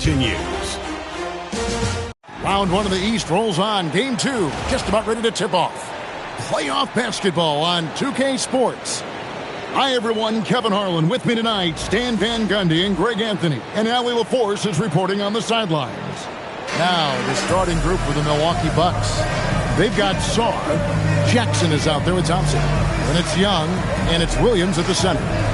continues. Round one of the East rolls on. Game two, just about ready to tip off. Playoff basketball on 2K Sports. Hi, everyone. Kevin Harlan with me tonight. Stan Van Gundy and Greg Anthony. And Allie LaForce is reporting on the sidelines. Now, the starting group for the Milwaukee Bucks. They've got Sarr. Jackson is out there with Thompson. And it's Young. And it's Williams at the center.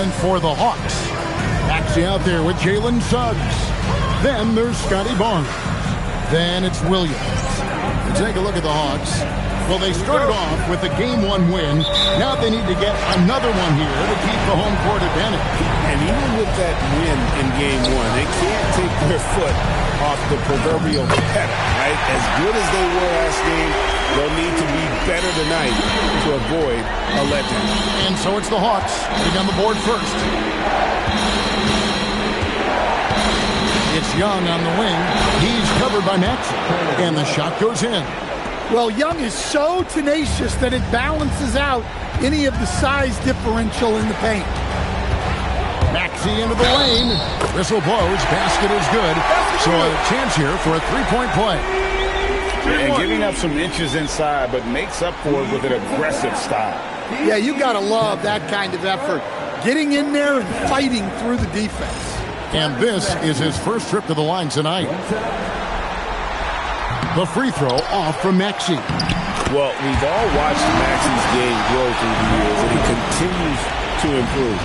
And for the Hawks, Maxey out there with Jalen Suggs. Then there's Scotty Barnes. Then it's Williams. And take a look at the Hawks. Well, they started off with a Game 1 win. Now they need to get another one here to keep the home court advantage. And even with that win in Game 1, they can't take their foot off the proverbial pedal, right? As good as they were last game, they'll need to be better tonight to avoid a letdown. And so it's the Hawks getting on the board first. It's Young on the wing. He's covered by Maxey. And the shot goes in. Well, Young is so tenacious that it balances out any of the size differential in the paint. Maxey into the lane. Whistle blows. Basket is good. So a chance here for a three-point play. And giving up some inches inside, but makes up for it with an aggressive style. Yeah, you got to love that kind of effort. Getting in there and fighting through the defense. And this is his first trip to the line tonight. The free throw off from Maxey. Well, we've all watched Maxey's game grow through the years, and he continues to improve.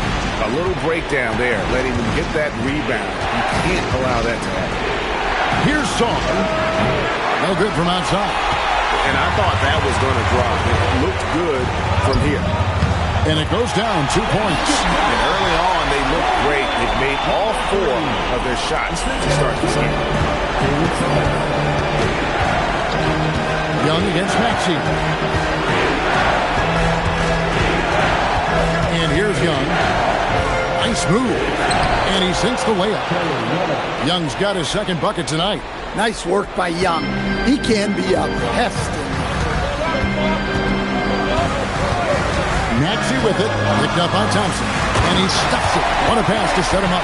A little breakdown there, letting him get that rebound. You can't allow that to happen. Here's Song. No good from outside. And I thought that was going to drop. It looked good from here. And it goes down 2 points. And early on, they looked great. They've made all 4 of their shots to start this game. Young against Maxey. And here's Young. Nice move. And he sinks the layup. Young's got his second bucket tonight. Nice work by Young. He can be a pest. Maxey with it. Picked up by Thompson. And he stuffs it. What a pass to set him up.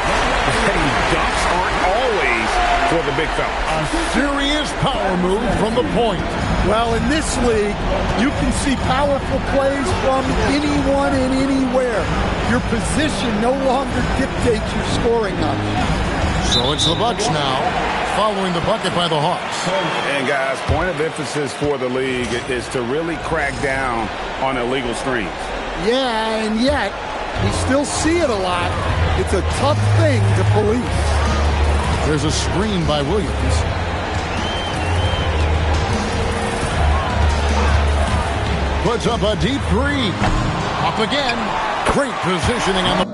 Hey, dunks aren't always for the big fella. A serious power move from the point. Well, in this league, you can see powerful plays from anyone and anywhere. Your position no longer dictates your scoring options. So it's the Bucs now, following the bucket by the Hawks. And guys, point of emphasis for the league is to really crack down on illegal screens. Yeah, and yet, we still see it a lot. It's a tough thing to police. There's a screen by Williams. Puts up a deep three. Up again. Great positioning on the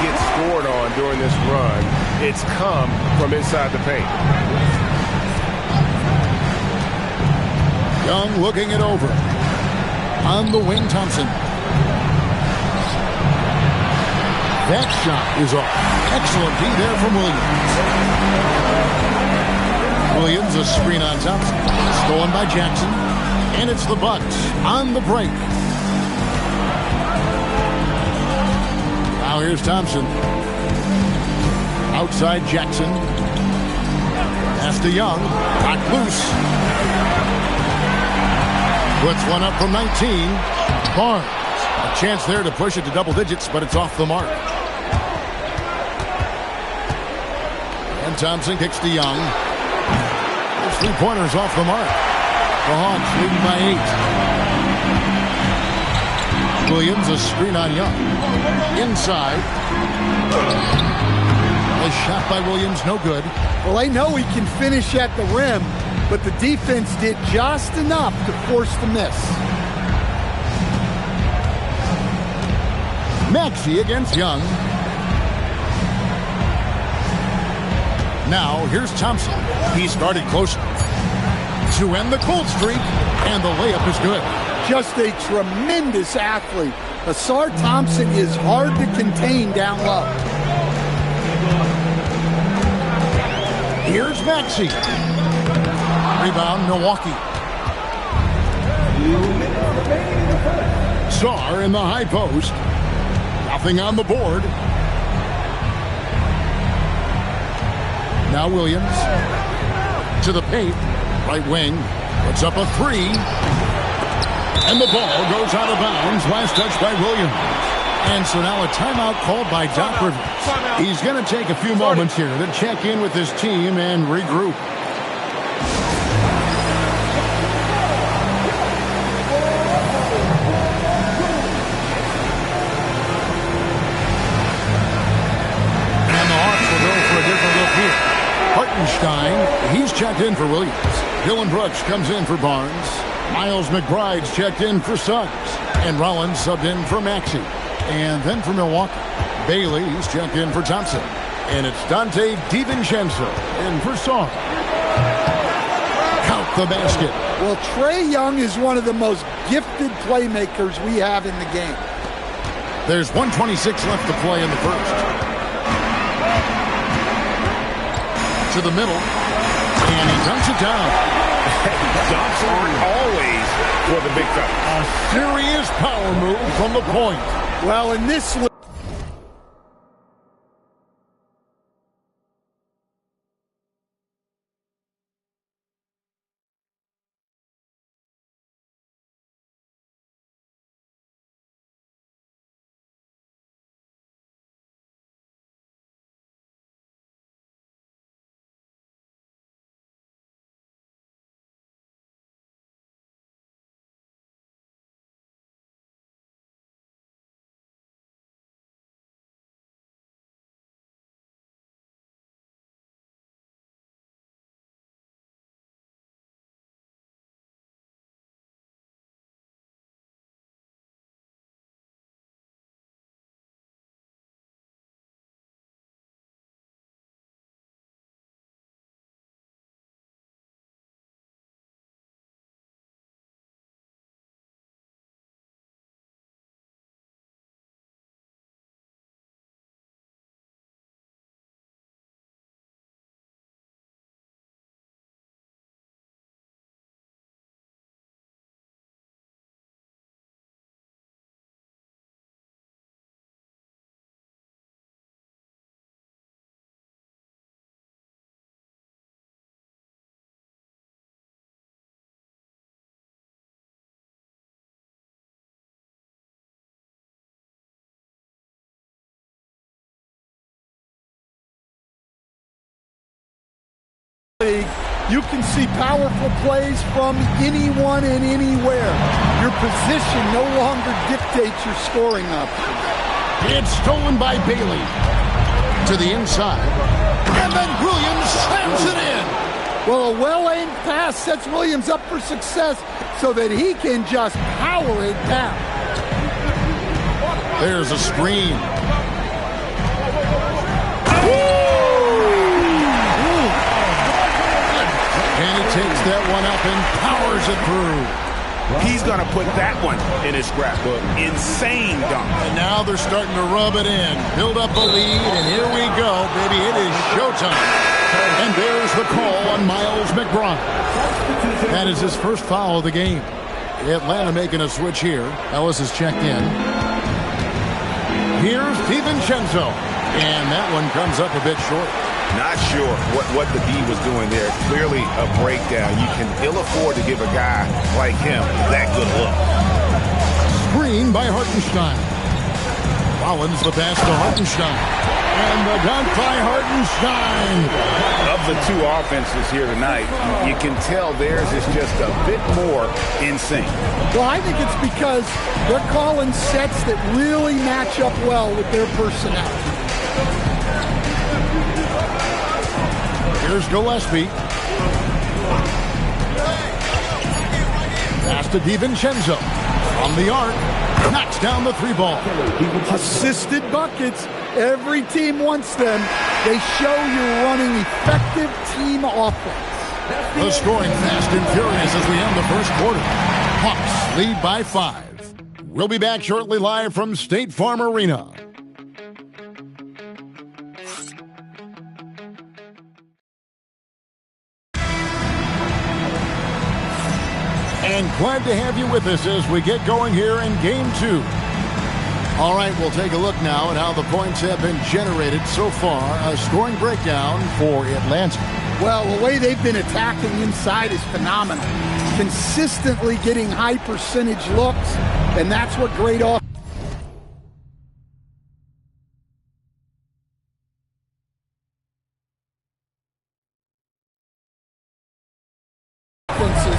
get scored on during this run, it's come from inside the paint. Young looking it over. On the wing, Thompson. That shot is off. Excellent D there from Williams. Williams, a screen on Thompson. Stolen by Jackson. And it's the Bucks on the break. Now here's Thompson. Outside Jackson. Pass to Young. Got loose. Puts one up from 19. Barnes. A chance there to push it to double digits, but it's off the mark. And Thompson kicks to Young. Those 3 pointers off the mark. The Hawks leading by 8. Williams, a screen on Young. Inside. A shot by Williams, no good. Well, I know he can finish at the rim, but the defense did just enough to force the miss. Maxey against Young. Now, here's Thompson. He started closely to end the cold streak, and the layup is good. Just a tremendous athlete. Asar Thompson is hard to contain down low. Here's Maxey. Rebound, Milwaukee. Sarr in the high post. Nothing on the board. Now Williams to the paint. Right wing. Puts up a 3. And the ball goes out of bounds. Last touch by Williams. And so now a timeout called by Doc Rivers. He's going to take a few moments here to check in with his team and regroup. And the Hawks will go for a different look here. Hartenstein, he's checked in for Williams. Dylan Brooks comes in for Barnes. Miles McBride's checked in for Suggs. And Rollins subbed in for Maxey. And then for Milwaukee, Bailey's checked in for Thompson. And it's Dante DiVincenzo in for Sarr. Count the basket. Well, Trae Young is one of the most gifted playmakers we have in the game. There's 1:26 left to play in the first. To the middle. And he dunks it down. Dunks aren't always for the big fella. A serious power move from the point. Well, in this league, you can see powerful plays from anyone and anywhere. Your position no longer dictates your scoring options. It's stolen by Bailey. To the inside. And then Williams slams it in. Well, a well-aimed pass sets Williams up for success so that he can just power it down. There's a screen. one up and powers it through. He's going to put that one in his scrapbook. Insane dunk. And now they're starting to rub it in. Build up a lead, and here we go, baby. It is showtime. And there's the call on Miles McBride. That is his first foul of the game. Atlanta making a switch here. Ellis is checked in. Here's DiVincenzo. And that one comes up a bit short. Not sure what the D was doing there. Clearly a breakdown. You can ill afford to give a guy like him that good look. Screen by Hartenstein. Rollins the pass to Hartenstein. And the dunk by Hartenstein. Of the two offenses here tonight, you can tell theirs is just a bit more in sync. Well, I think it's because they're calling sets that really match up well with their personnel. Here's Gillespie. Pass to DiVincenzo. From the arc. Knocks down the three ball. Assisted buckets. Every team wants them. They show you're running effective team offense. The scoring fast and furious as we end the first quarter. Hawks lead by 5. We'll be back shortly live from State Farm Arena. And glad to have you with us as we get going here in Game 2. All right, we'll take a look now at how the points have been generated so far. A scoring breakdown for Atlanta. Well, the way they've been attacking inside is phenomenal. Consistently getting high percentage looks, and that's what great offenses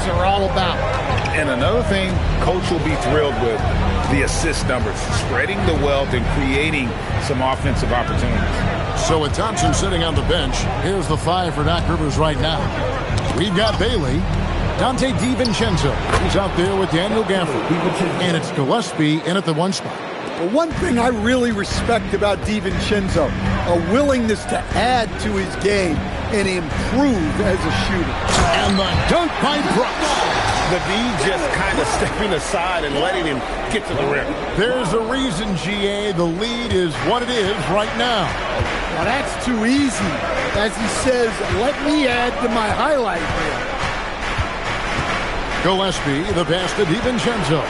are all about. And another thing Coach will be thrilled with, the assist numbers, spreading the wealth and creating some offensive opportunities. So with Thompson sitting on the bench, here's the 5 for Doc Rivers right now. We've got Bailey, Dante DiVincenzo. He's out there with Daniel Gafford. And it's Gillespie in at the 1 spot. Well, one thing I really respect about DiVincenzo, a willingness to add to his game and improve as a shooter. And the dunk by Brooks. The D just kind of stepping aside and letting him get to the rim. There's a reason, GA, the lead is what it is right now. Well, that's too easy. As he says, let me add to my highlight reel. Gillespie, the pass to DiVincenzo.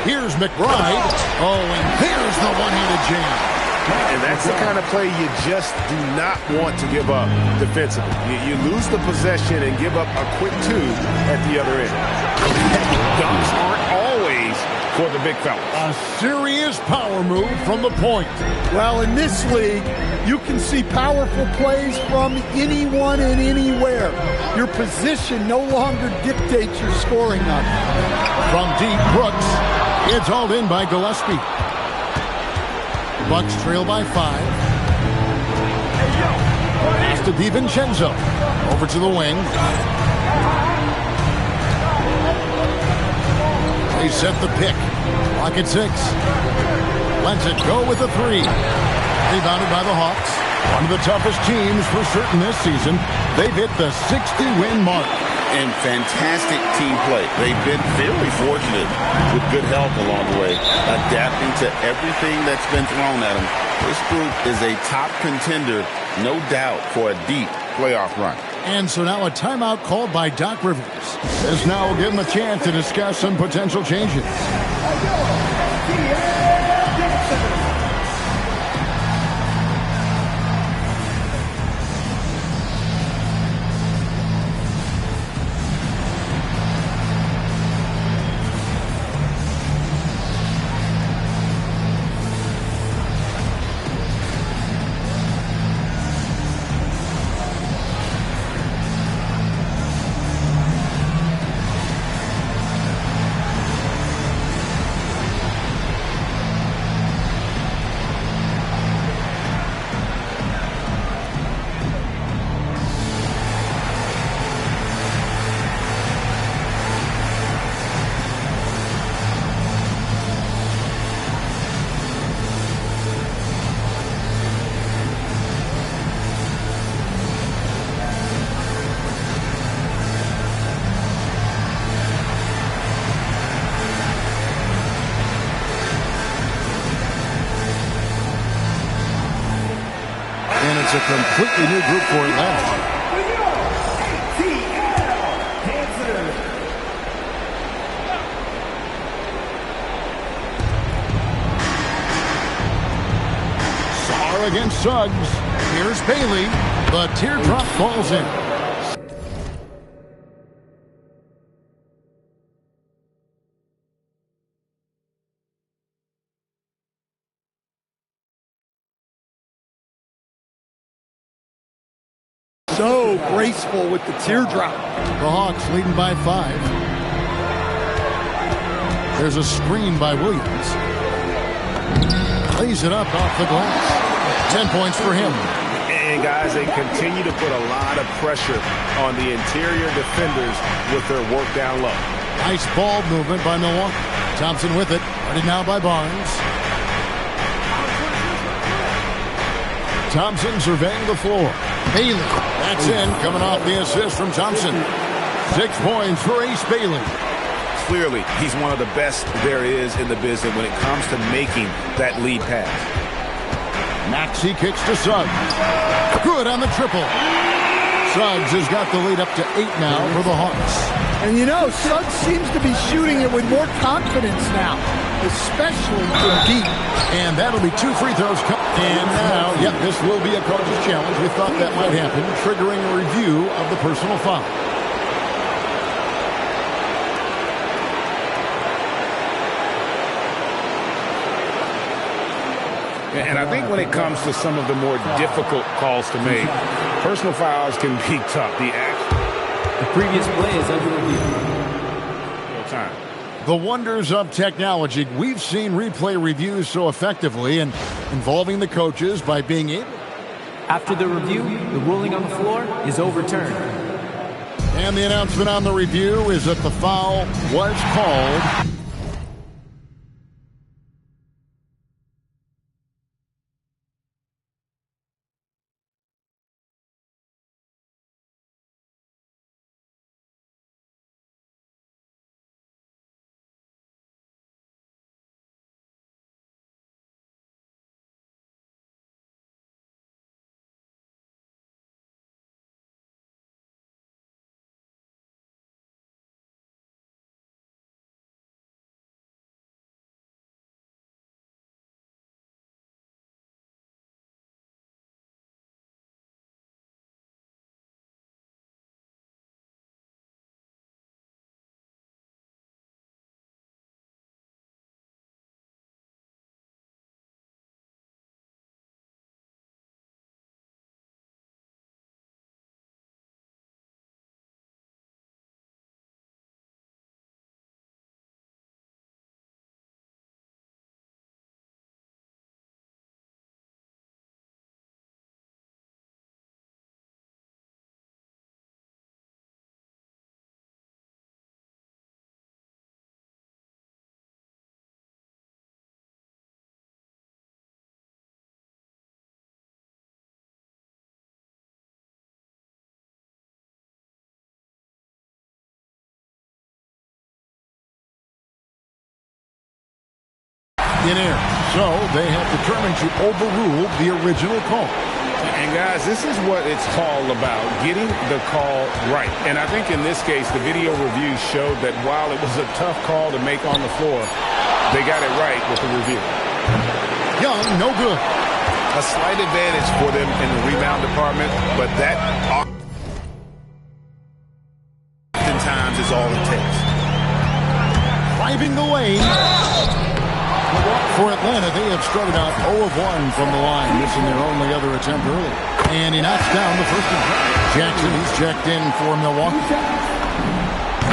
Here's McBride. Oh, and there's the one-handed jam. And that's the kind of play you just do not want to give up defensively. You lose the possession and give up a quick 2 at the other end. Dunks aren't always for the big fella. A serious power move from the point. Well, in this league, you can see powerful plays from anyone and anywhere. Your position no longer dictates your scoring number. From deep, Brooks. It's hauled in by Gillespie. Bucks trail by 5. Pass to DiVincenzo. Over to the wing. They set the pick. Clock at 6. Lets it go with a 3. Rebounded by the Hawks. One of the toughest teams for certain this season. They've hit the 60-win mark. And fantastic team play. They've been very fortunate with good help along the way, adapting to everything that's been thrown at them. This group is a top contender, no doubt, for a deep playoff run. And so now a timeout called by Doc Rivers. This now will give him a chance to discuss some potential changes. it's a completely new group for Atlanta. Sarr against Suggs. Here's Bailey. The teardrop falls in. So graceful with the teardrop. The Hawks leading by 5. There's a screen by Williams. Lays it up off the glass. 10 points for him. And guys, they continue to put a lot of pressure on the interior defenders with their work down low. Nice ball movement by Milwaukee. Thompson with it. Ready now by Barnes. Thompson surveying the floor. Bailey. That's in. Coming off the assist from Thompson. 6 points for Ace Bailey. Clearly, he's one of the best there is in the business when it comes to making that lead pass. Maxey kicks to Suggs. Good on the triple. Suggs has got the lead up to 8 now for the Hawks. And you know, Suggs seems to be shooting it with more confidence now, especially from deep. And that'll be 2 free throws. And now, yep, this will be a coach's challenge. We thought that might happen, triggering a review of the personal foul. And I think when it comes to some of the more difficult calls to make, personal fouls can be tough. The previous play is under review. Time. The wonders of technology. We've seen replay reviews so effectively and involving the coaches by being able. After the review, the ruling on the floor is overturned. And the announcement on the review is that the foul was called. In air. So they have determined to overrule the original call. And guys, this is what it's all about, getting the call right. And I think in this case, the video review showed that while it was a tough call to make on the floor, they got it right with the review. Young, no good. A slight advantage for them in the rebound department, but that oftentimes is all it takes. Driving the lane. For Atlanta, they have started out 0 of 1 from the line, missing their only other attempt early. And he knocks down the first one. Jackson, he's checked in for Milwaukee.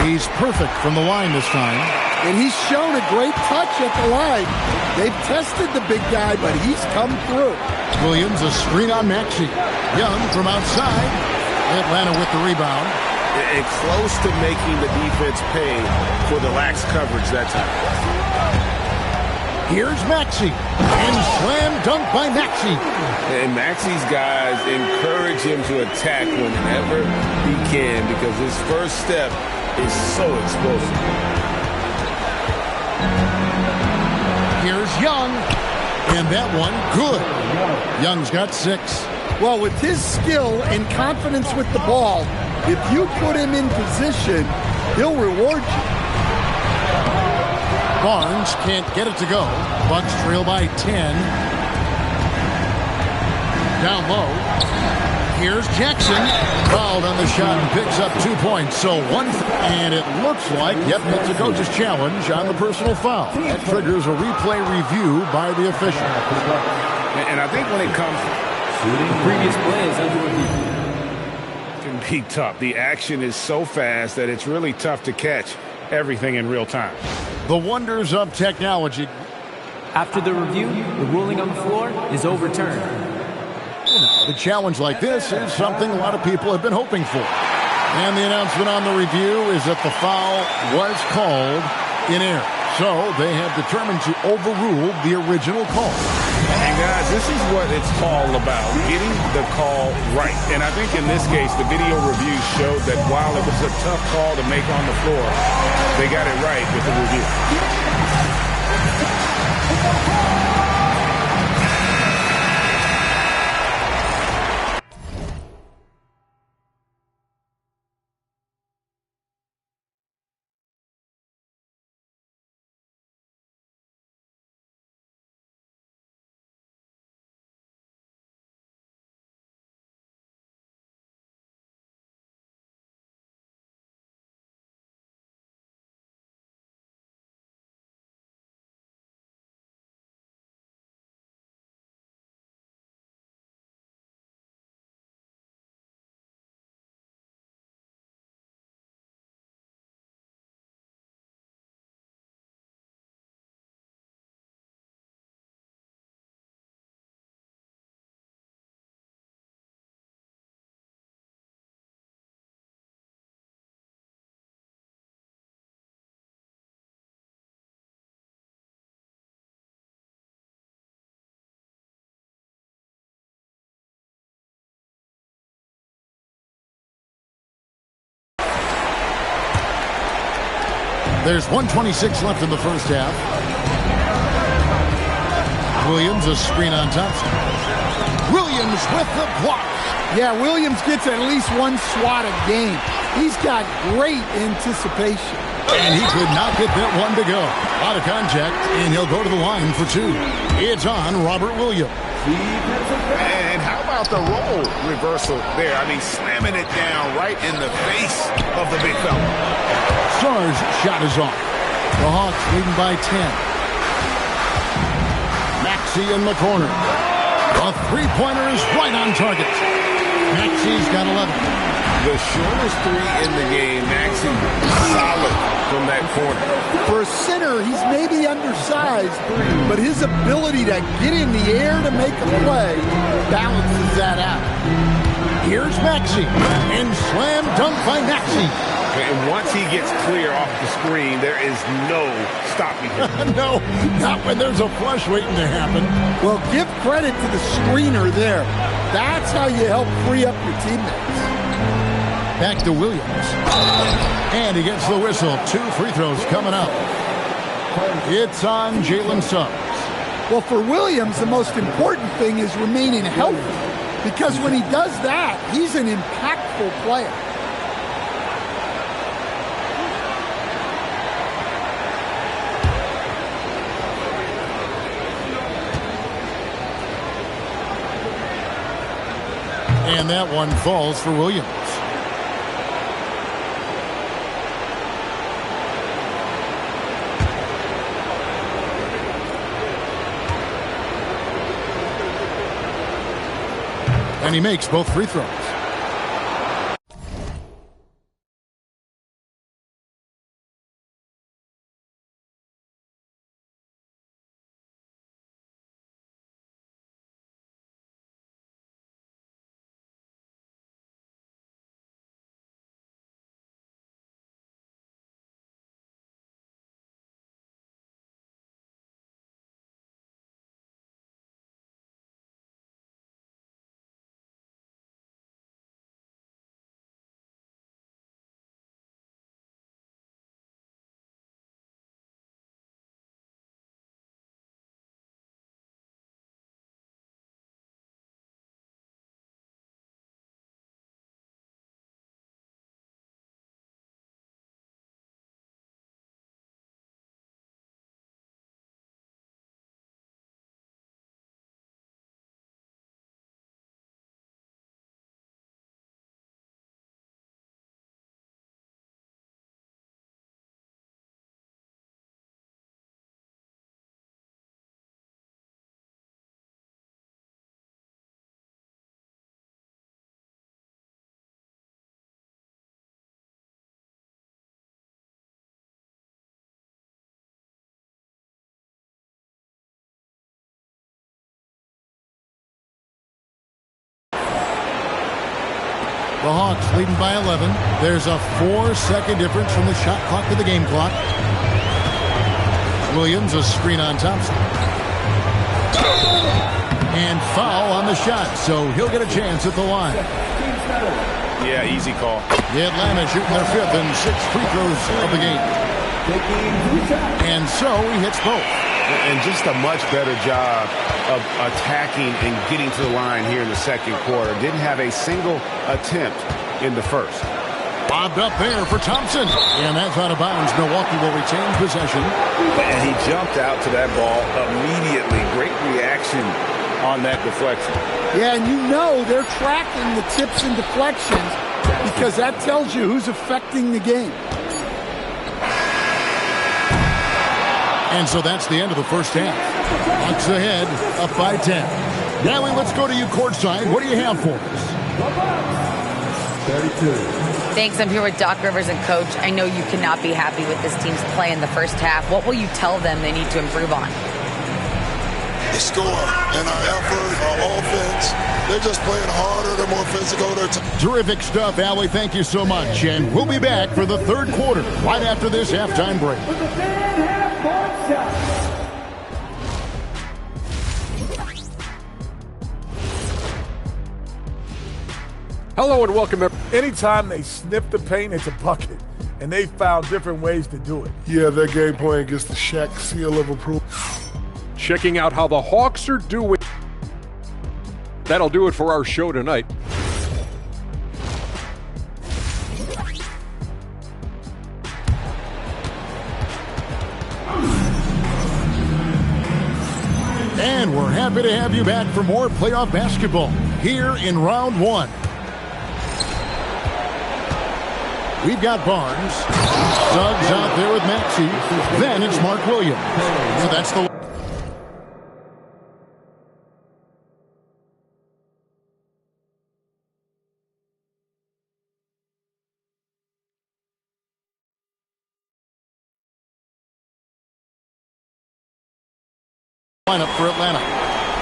He's perfect from the line this time. And he's shown a great touch at the line. They've tested the big guy, but he's come through. Williams, a screen on Maxey. Young from outside. Atlanta with the rebound. And close to making the defense pay for the lax coverage that time. Here's Maxey. And slam dunk by Maxey. And Maxey's guys encourage him to attack whenever he can because his first step is so explosive. Here's Young. And that one, good. Young's got 6. Well, with his skill and confidence with the ball, if you put him in position, he'll reward you. Barnes can't get it to go. Bucs trail by 10. Down low. Here's Jackson. Fouled on the shot and picks up 2 points. So and it looks like, yep, it's a coach's challenge on the personal foul. That triggers a replay review by the official. And I think when it comes The previous play is under review. it can be tough. The action is so fast that it's really tough to catch everything in real time. The wonders of technology. After the review, the ruling on the floor is overturned. A challenge like this is something a lot of people have been hoping for. And the announcement on the review is that the foul was called in error. So they have determined to overrule the original call. And guys, this is what it's all about, getting the call right. And I think in this case, the video review showed that while it was a tough call to make on the floor, they got it right with the review. There's 1:26 left in the first half. Williams, a screen on Thompson. Williams with the block. Yeah, Williams gets at least one swat a game. He's got great anticipation. And he could not get that one to go. Out of contact, and he'll go to the line for two. It's on Robert Williams. And how about the role reversal there? I mean, slamming it down right in the face of the big fella. Star's shot is off. The Hawks leading by 10. Maxey in the corner. A three-pointer is right on target. Maxey's got 11. The shortest three in the game, Maxey solid from that corner. For a center, he's maybe undersized, but his ability to get in the air to make a play balances that out. Here's Maxey, and slam dunk by Maxey. And once he gets clear off the screen, there is no stopping him. No, not when there's a flush waiting to happen. Well, give credit to the screener there. That's how you help free up your teammates. Back to Williams. And he gets the whistle. 2 free throws coming up. It's on Jalen Suggs. Well, for Williams, the most important thing is remaining healthy. Because when he does that, he's an impactful player. And that one falls for Williams. And he makes both free throws. The Hawks leading by 11. There's a 4-second difference from the shot clock to the game clock. Williams, a screen on Thompson. And foul on the shot, so he'll get a chance at the line. Yeah, easy call. The Atlanta shooting their 5th and 6th free throws of the game. And so he hits both. And just a much better job of attacking and getting to the line here in the second quarter. Didn't have a single attempt in the first. Bobbed up there for Thompson. And that's out of bounds. Milwaukee will retain possession. And he jumped out to that ball immediately. Great reaction on that deflection. Yeah, and you know they're tracking the tips and deflections because that tells you who's affecting the game. And so that's the end of the first half. Bucs ahead, up by 10. Natalie, let's go to you courtside. What do you have for us? 32. Thanks. I'm here with Doc Rivers and Coach. I know you cannot be happy with this team's play in the first half. What will you tell them they need to improve on? The score and our effort, our offense. They're just playing harder. They're more physical. Terrific stuff, Allie. Thank you so much. And we'll be back for the third quarter right after this halftime break. Hello and welcome. Anytime they sniff the paint, it's a bucket. And they found different ways to do it. Yeah, their game plan gets the Shaq seal of approval. Checking out how the Hawks are doing. That'll do it for our show tonight. And we're happy to have you back for more playoff basketball here in round one. We've got Barnes. Suggs out there with Maxey. Then it's Mark Williams. So that's the lineup for Atlanta.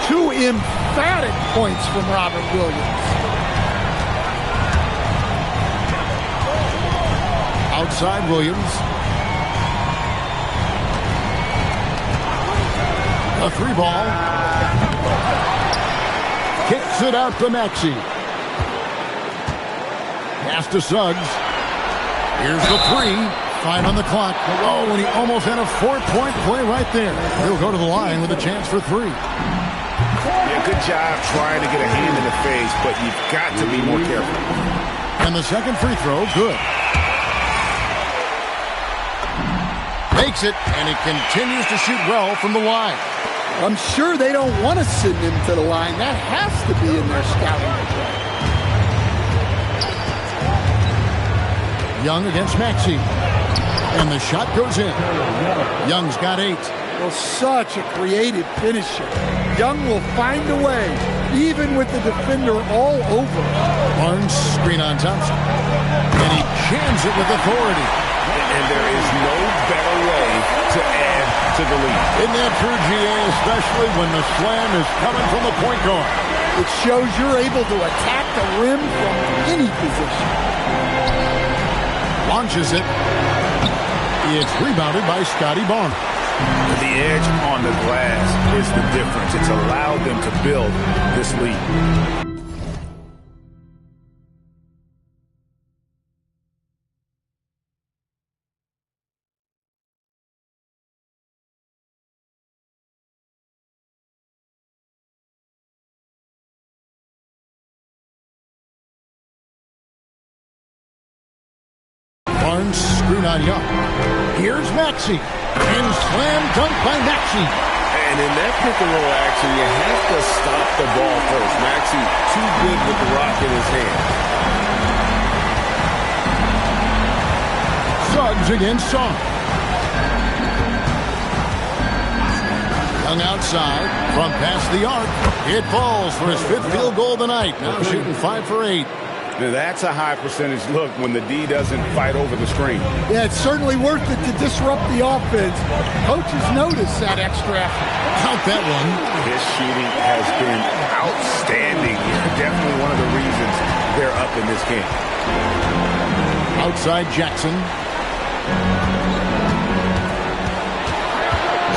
2 emphatic points from Robert Williams. Outside Williams. A 3-ball. Kicks it out to Maxey. Pass to Suggs. Here's the 3. Fine on the clock. Oh, and he almost had a 4-point play right there. He'll go to the line with a chance for 3. Yeah, good job trying to get a hand in the face, but you've got to be more careful. And the second free throw, good. Makes it, and he continues to shoot well from the line. I'm sure they don't want to send him to the line. That has to be in their scouting report. Young against Maxey. And the shot goes in. Young's got 8. Well, such a creative finisher. Young will find a way, even with the defender all over. Barnes screen on Thompson. And he jams it with authority. And there is no better way to add to the lead. Isn't that true, GA? Especially when the slam is coming from the point guard. It shows you're able to attack the rim from any position. Launches it. It's rebounded by Scotty Barnes. The edge on the glass is the difference. It's allowed them to build this lead. Barnes screen on Young. Here's Maxey. And slam dunk by Maxey. And in that pick and roll action, you have to stop the ball first. Maxey too good with the rock in his hand. Suggs against Song. Young outside from past the arc. It falls for his 5th field goal of the night. Now shooting 5 for 8. Now that's a high percentage look when the D doesn't fight over the screen. Yeah, it's certainly worth it to disrupt the offense. Coaches notice that extra effort. Count that one. His shooting has been outstanding. Definitely one of the reasons they're up in this game. Outside Jackson.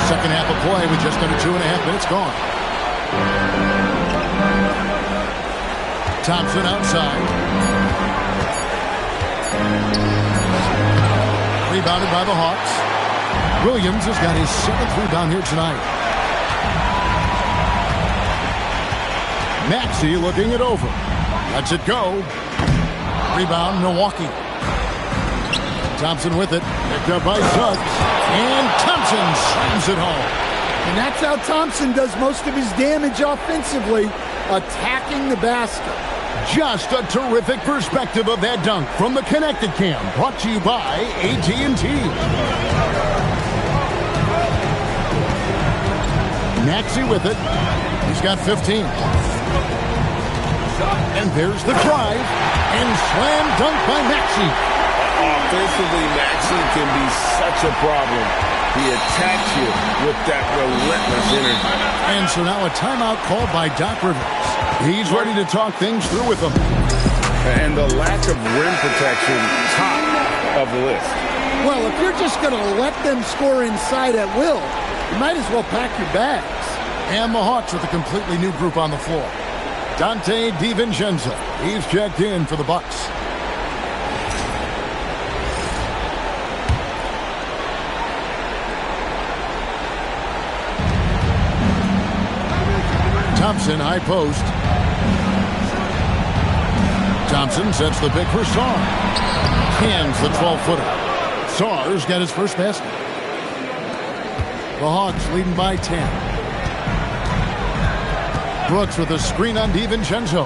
Second half of play with just under 2.5 minutes gone. Thompson outside. Rebounded by the Hawks. Williams has got his 7th rebound here tonight. Maxey looking it over. Lets it go. Rebound, Milwaukee. Thompson with it. Picked up by Suggs. And Thompson slams it home. And that's how Thompson does most of his damage offensively, attacking the basket. Just a terrific perspective of that dunk from the Connected Cam, brought to you by AT&T. Maxey with it. He's got 15. And there's the drive. And slam dunk by Maxey. Offensively, Maxey can be such a problem. He attacks you with that relentless energy. And so now a timeout called by Doc Rivers. He's ready to talk things through with them. And the lack of rim protection, top of the list. Well, if you're just going to let them score inside at will, you might as well pack your bags. And the Hawks with a completely new group on the floor. Dante DiVincenzo. He's checked in for the Bucks. Thompson, high post. Thompson sets the pick for Sarr. Cans the 12-footer. Sarr's got his first basket. The Hawks leading by 10. Brooks with a screen on DiVincenzo.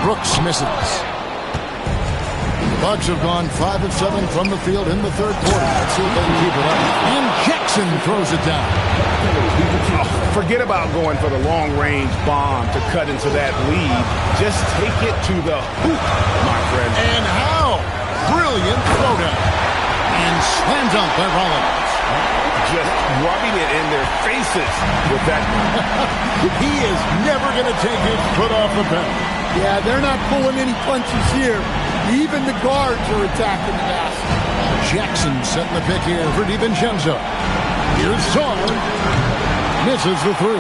Brooks misses. The Bucks have gone 5 of 7 from the field in the third quarter. Let's see if they can keep it up. And Jackson throws it down. Forget about going for the long-range bomb to cut into that lead. Just take it to the hoop, my friend. And how? Brilliant throwdown. And slam dunk by Rollins. Just rubbing it in their faces with that. He is never going to take his foot off the pedal. Yeah, they're not pulling any punches here. Even the guards are attacking the basket. Jackson setting the pick here for DiVincenzo. Here's Sarr. Misses the three.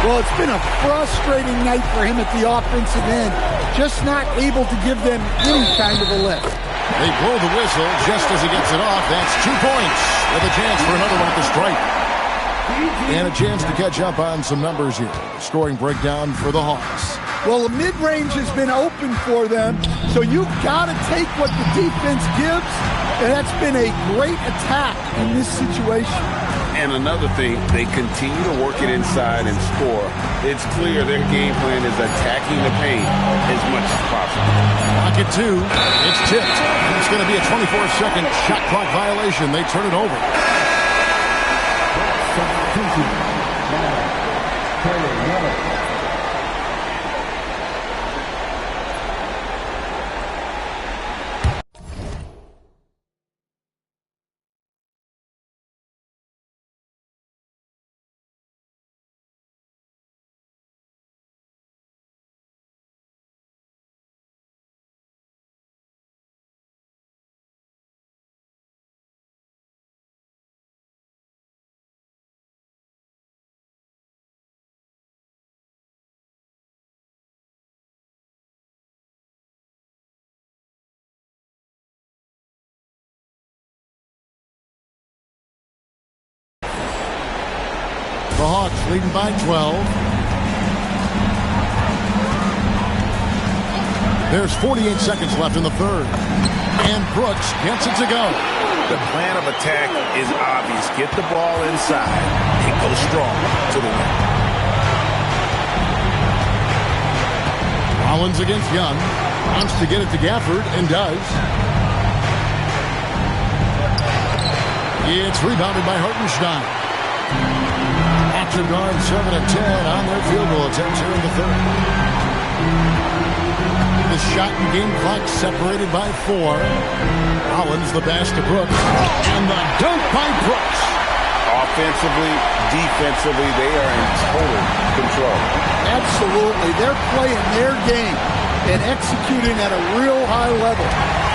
Well, it's been a frustrating night for him at the offensive end. Just not able to give them any kind of a lift. They blow the whistle just as he gets it off. That's 2 points with a chance for another one at the stripe. And a chance to catch up on some numbers here. Scoring breakdown for the Hawks. Well, the mid-range has been open for them, so you've got to take what the defense gives, and that's been a great attack in this situation. And another thing, they continue to work it inside and score. It's clear their game plan is attacking the paint as much as possible. Pocket 2. It's tipped. It's going to be a 24-second shot clock violation. They turn it over. The Hawks leading by 12. There's 48 seconds left in the third. And Brooks gets it to go. The plan of attack is obvious. Get the ball inside and go strong to the win. Rollins against Young. Wants to get it to Gafford and does. It's rebounded by Hartenstein. After guard 7 of 10 on their field goal attempts here in the third. The shot and game clock separated by 4. Rollins the pass to Brooks. And the dunk by Brooks. Offensively, defensively, they are in total control. That Absolutely. They're playing their game and executing at a real high level.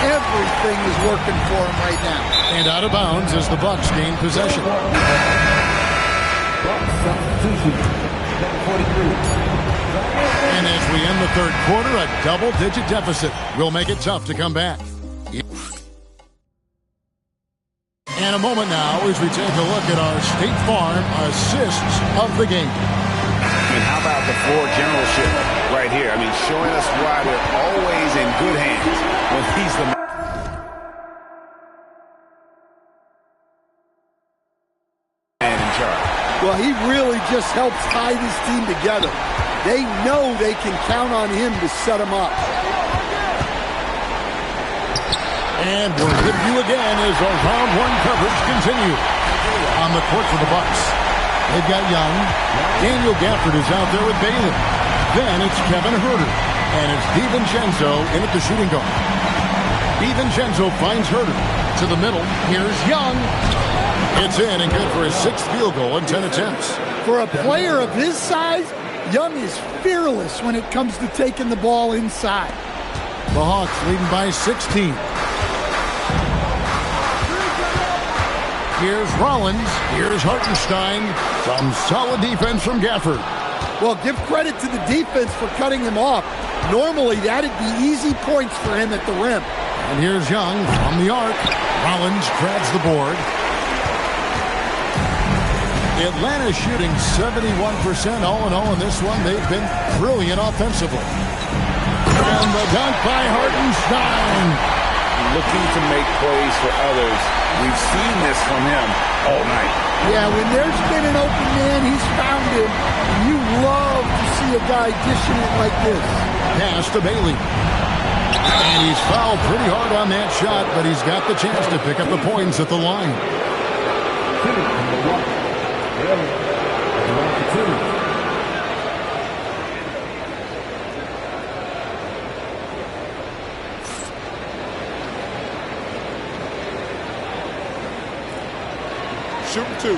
Everything is working for them right now. And out of bounds as the Bucs gain possession. And as we end the third quarter, a double-digit deficit will make it tough to come back. And a moment now as we take a look at our State Farm assists of the game. And how about the floor generalship right here? I mean, showing us why they're always in good hands when he's the man in charge. Well, he really just helps tie this team together. They know they can count on him to set them up. And we're with you again as our round one coverage continues. On the court for the Bucs, they've got Young. Daniel Gafford is out there with Bailey. Then it's Kevin Herter. And it's DiVincenzo in at the shooting guard. DiVincenzo finds Herter. To the middle. Here's Young. It's in and good for his 6th field goal in 10 attempts. For a player of his size, Young is fearless when it comes to taking the ball inside. The Hawks leading by 16. Here's Rollins. Here's Hartenstein. Some solid defense from Gafford. Well, give credit to the defense for cutting him off. Normally, that'd be easy points for him at the rim. And here's Young from the arc. Rollins grabs the board. Atlanta shooting 71% all in all in this one. They've been brilliant offensively. And the dunk by Hartenstein. Looking to make plays for others. We've seen this from him all night. Yeah, when there's been an open man, he's found him. And you love to see a guy dishing it like this. Pass to Bailey. And he's fouled pretty hard on that shot, but he's got the chance to pick up the points at the line. Shooting 2.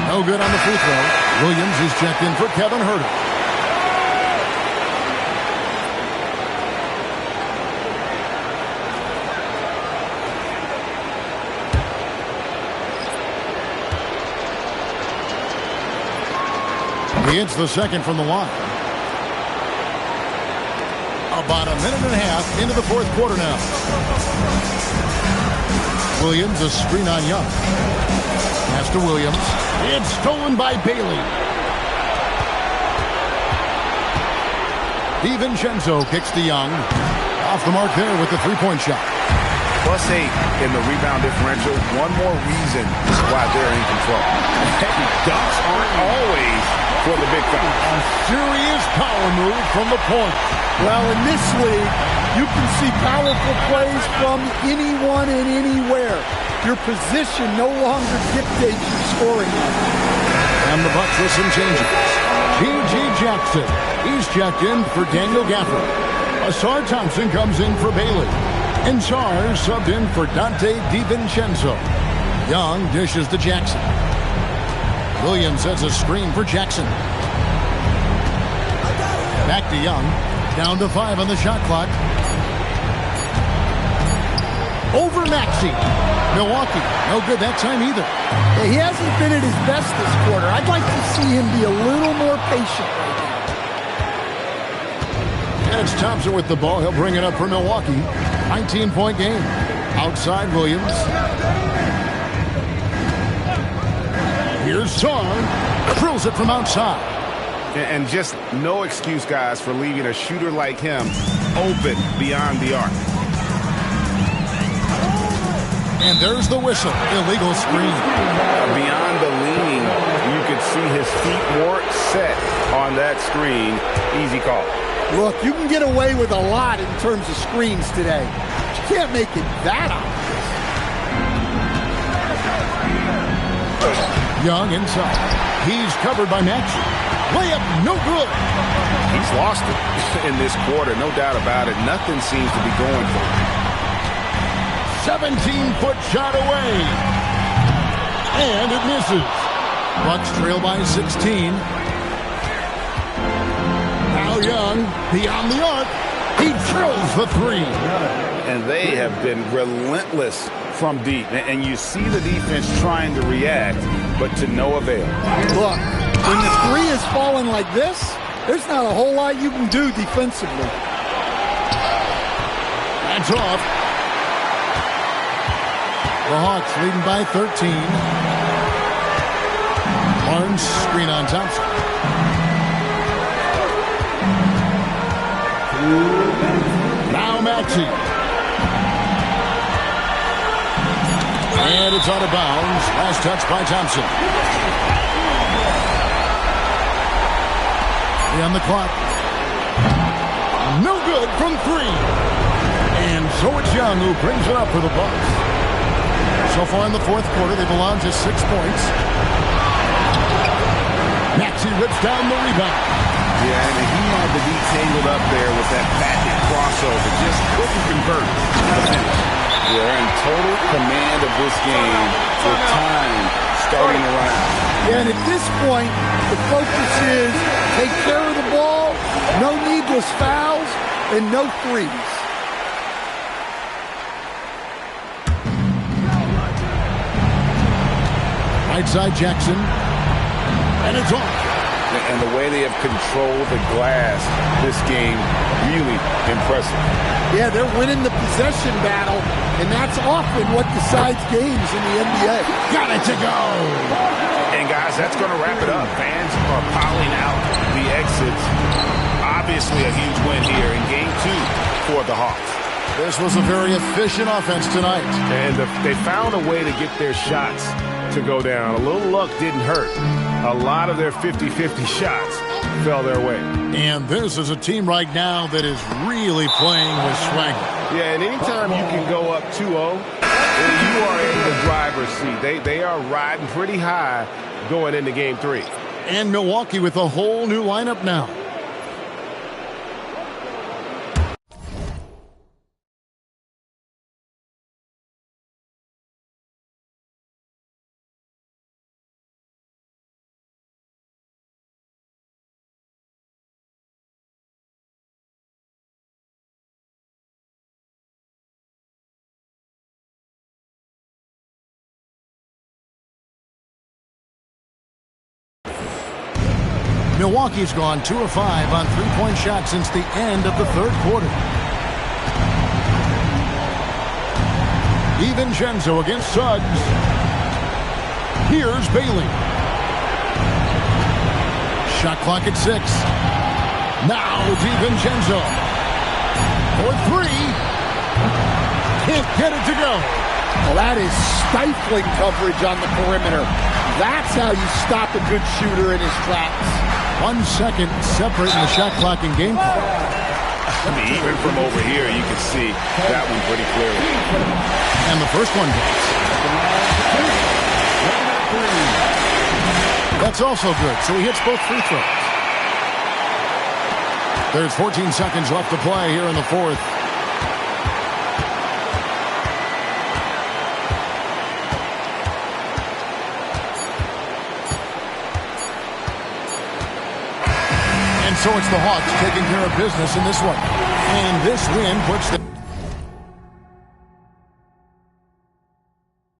No good on the free throw. Williams is checked in for Kevin Herter. He hits the second from the line. About a minute and a half into the fourth quarter now. Williams, a screen on Young. Pass to Williams. It's stolen by Bailey. DiVincenzo kicks to Young. Off the mark there with the three-point shot. +8 in the rebound differential. One more reason why they're in control. Dunks aren't always for the big guy. A serious power move from the point. Well, in this league, you can see powerful plays from anyone and anywhere. Your position no longer dictates your scoring. And the Bucs with some changes. G.G. Jackson. He's checked in for Daniel Gafford. Asar Thompson comes in for Bailey. And Char subbed in for Dante DiVincenzo. Young dishes to Jackson. Williams sets a screen for Jackson. Back to Young. Down to 5 on the shot clock. Over Maxey. Milwaukee. No good that time either. He hasn't been at his best this quarter. I'd like to see him be a little more patient right now. And it's Thompson with the ball. He'll bring it up for Milwaukee. 19-point game. Outside Williams. Here's Sar. Drills it from outside. And just no excuse, guys, for leaving a shooter like him open beyond the arc. And there's the whistle. Illegal screen. Beyond the leaning, you could see his feet more set on that screen. Easy call. Look, you can get away with a lot in terms of screens today. But you can't make it that obvious. Young inside. He's covered by Maxey. Layup, no good. He's lost it in this quarter, no doubt about it. Nothing seems to be going for him. 17-foot shot away. And it misses. Bucs trail by 16. Now Young, beyond the arc. He drills the three. And they have been relentless from deep. And you see the defense trying to react, but to no avail. Look, when the three is falling like this, there's not a whole lot you can do defensively. That's off. The Hawks leading by 13. Barnes screen on Thompson. Now Maxey. And it's out of bounds. Last touch by Thompson. On the clock. No good from three. And so it's Young who brings it up for the Bucs. So far in the fourth quarter, they've allowed just 6 points. Maxey rips down the rebound. Yeah, and he had to be tangled up there with that patented crossover. Just couldn't convert the finish. Yeah, they're in total command of this game with time starting to run out. Yeah, and at this point, the focus is take care of the ball, no needless fouls, and no threes. Right side Jackson. And it's off. And the way they have controlled the glass this game, really impressive. Yeah, they're winning the possession battle, and that's often what decides games in the NBA. Got it to go. And guys, that's going to wrap it up. Fans are piling out the exits. Obviously a huge win here in Game 2 for the Hawks. This was a very efficient offense tonight. And they found a way to get their shots to go down. A little luck didn't hurt. A lot of their 50-50 shots fell their way. And this is a team right now that is really playing with swagger. Yeah, and anytime you can go up 2-0, you are in the driver's seat. They are riding pretty high going into Game 3. And Milwaukee with a whole new lineup now. Milwaukee's gone 2 of 5 on three-point shots since the end of the third quarter. DiVincenzo against Suggs. Here's Bailey. Shot clock at 6. Now DiVincenzo. For 3. Can't get it to go. Well, that is stifling coverage on the perimeter. That's how you stop a good shooter in his tracks. 1 second separating the shot clock and game clock. I mean, even from over here, you can see that one pretty clearly. And the first one goes. That's also good, so he hits both free throws. There's 14 seconds left to play here in the fourth. So it's the Hawks taking care of business in this one. And this win puts the